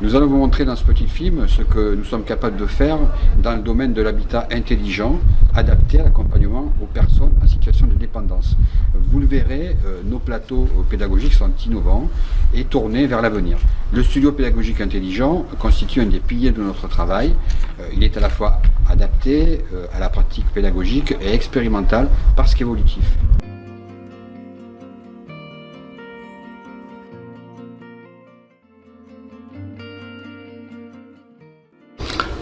Nous allons vous montrer dans ce petit film ce que nous sommes capables de faire dans le domaine de l'habitat intelligent, adapté à l'accompagnement aux personnes en situation de dépendance. Vous le verrez, nos plateaux pédagogiques sont innovants et tournés vers l'avenir. Le studio pédagogique intelligent constitue un des piliers de notre travail. Il est à la fois adapté à la pratique pédagogique et expérimental parce qu'évolutif.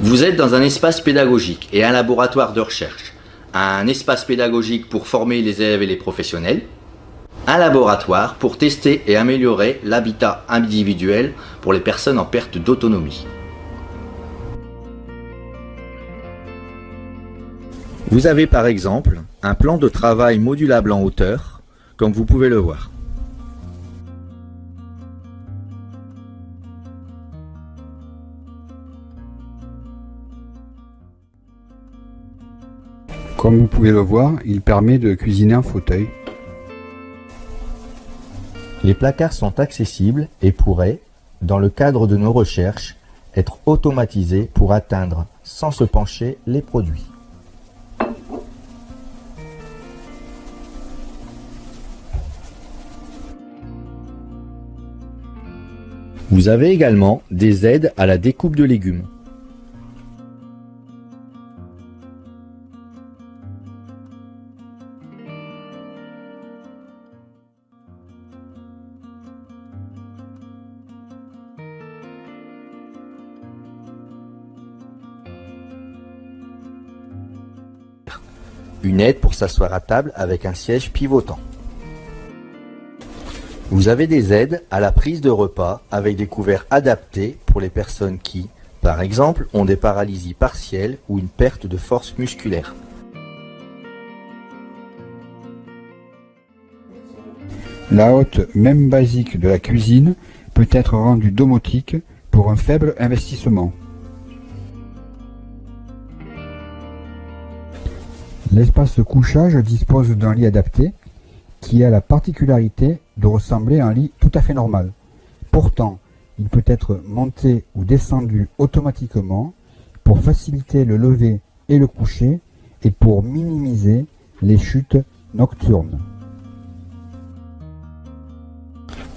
Vous êtes dans un espace pédagogique et un laboratoire de recherche, un espace pédagogique pour former les élèves et les professionnels, un laboratoire pour tester et améliorer l'habitat individuel pour les personnes en perte d'autonomie. Vous avez par exemple un plan de travail modulable en hauteur, comme vous pouvez le voir. Comme vous pouvez le voir, il permet de cuisiner en fauteuil. Les placards sont accessibles et pourraient, dans le cadre de nos recherches, être automatisés pour atteindre, sans se pencher, les produits. Vous avez également des aides à la découpe de légumes. Une aide pour s'asseoir à table avec un siège pivotant. Vous avez des aides à la prise de repas avec des couverts adaptés pour les personnes qui, par exemple, ont des paralysies partielles ou une perte de force musculaire. La hotte, même basique de la cuisine, peut être rendue domotique pour un faible investissement. L'espace couchage dispose d'un lit adapté qui a la particularité de ressembler à un lit tout à fait normal. Pourtant, il peut être monté ou descendu automatiquement pour faciliter le lever et le coucher et pour minimiser les chutes nocturnes.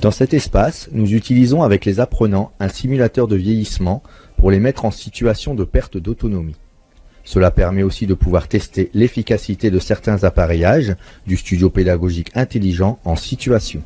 Dans cet espace, nous utilisons avec les apprenants un simulateur de vieillissement pour les mettre en situation de perte d'autonomie. Cela permet aussi de pouvoir tester l'efficacité de certains appareillages du studio pédagogique intelligent en situation.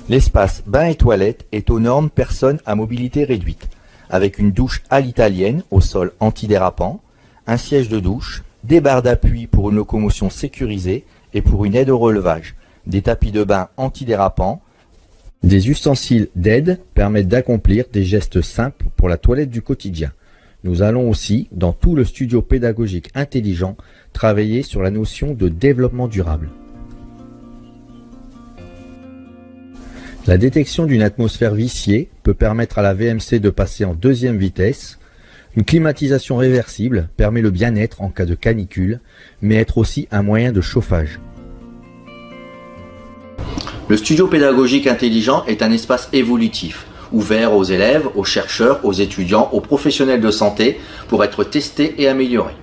L'espace bain et toilette est aux normes personnes à mobilité réduite, avec une douche à l'italienne au sol antidérapant, un siège de douche, des barres d'appui pour une locomotion sécurisée et pour une aide au relevage, des tapis de bain antidérapants. Des ustensiles d'aide permettent d'accomplir des gestes simples pour la toilette du quotidien. Nous allons aussi, dans tout le studio pédagogique intelligent, travailler sur la notion de développement durable. La détection d'une atmosphère viciée peut permettre à la VMC de passer en deuxième vitesse. Une climatisation réversible permet le bien-être en cas de canicule, mais être aussi un moyen de chauffage. Le studio pédagogique intelligent est un espace évolutif, ouvert aux élèves, aux chercheurs, aux étudiants, aux professionnels de santé pour être testé et amélioré.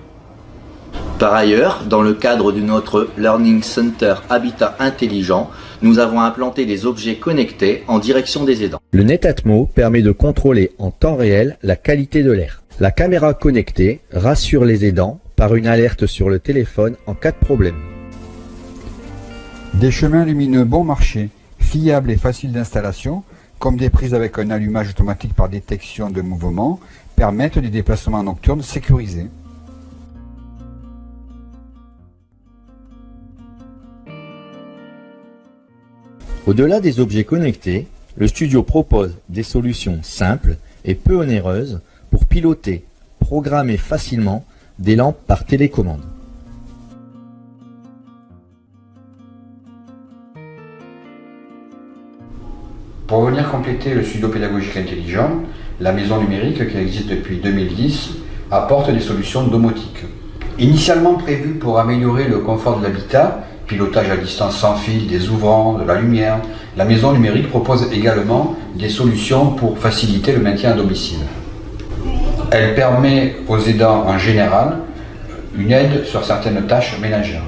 Par ailleurs, dans le cadre de notre Learning Center Habitat Intelligent, nous avons implanté des objets connectés en direction des aidants. Le Netatmo permet de contrôler en temps réel la qualité de l'air. La caméra connectée rassure les aidants par une alerte sur le téléphone en cas de problème. Des chemins lumineux bon marché, fiables et faciles d'installation, comme des prises avec un allumage automatique par détection de mouvement, permettent des déplacements nocturnes sécurisés. Au-delà des objets connectés, le studio propose des solutions simples et peu onéreuses pour piloter, programmer facilement des lampes par télécommande. Pour venir compléter le studio pédagogique intelligent, la maison numérique, qui existe depuis 2010, apporte des solutions domotiques. Initialement prévues pour améliorer le confort de l'habitat, pilotage à distance sans fil, des ouvrants, de la lumière. La maison numérique propose également des solutions pour faciliter le maintien à domicile. Elle permet aux aidants en général une aide sur certaines tâches ménagères.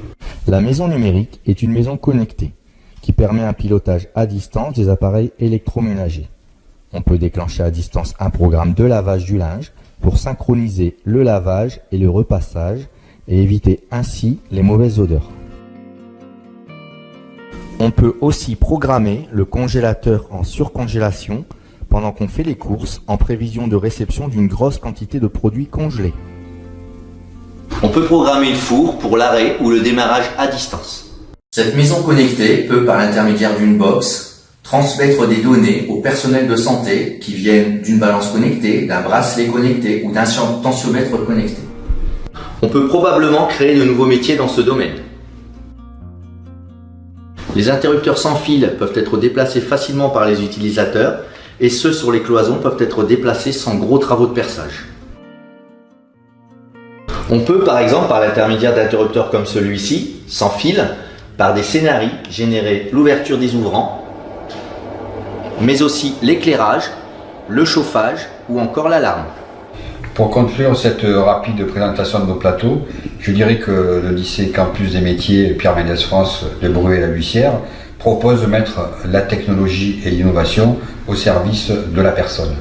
La maison numérique est une maison connectée qui permet un pilotage à distance des appareils électroménagers. On peut déclencher à distance un programme de lavage du linge pour synchroniser le lavage et le repassage et éviter ainsi les mauvaises odeurs. On peut aussi programmer le congélateur en surcongélation pendant qu'on fait les courses en prévision de réception d'une grosse quantité de produits congelés. On peut programmer le four pour l'arrêt ou le démarrage à distance. Cette maison connectée peut, par l'intermédiaire d'une box, transmettre des données au personnel de santé qui viennent d'une balance connectée, d'un bracelet connecté ou d'un tensiomètre connecté. On peut probablement créer de nouveaux métiers dans ce domaine. Les interrupteurs sans fil peuvent être déplacés facilement par les utilisateurs et ceux sur les cloisons peuvent être déplacés sans gros travaux de perçage. On peut par exemple, par l'intermédiaire d'interrupteurs comme celui-ci, sans fil, par des scénarii, générer l'ouverture des ouvrants, mais aussi l'éclairage, le chauffage ou encore l'alarme. Pour conclure cette rapide présentation de nos plateaux, je dirais que le lycée Campus des métiers Pierre Mendès France de Bruay-la-Bussière propose de mettre la technologie et l'innovation au service de la personne.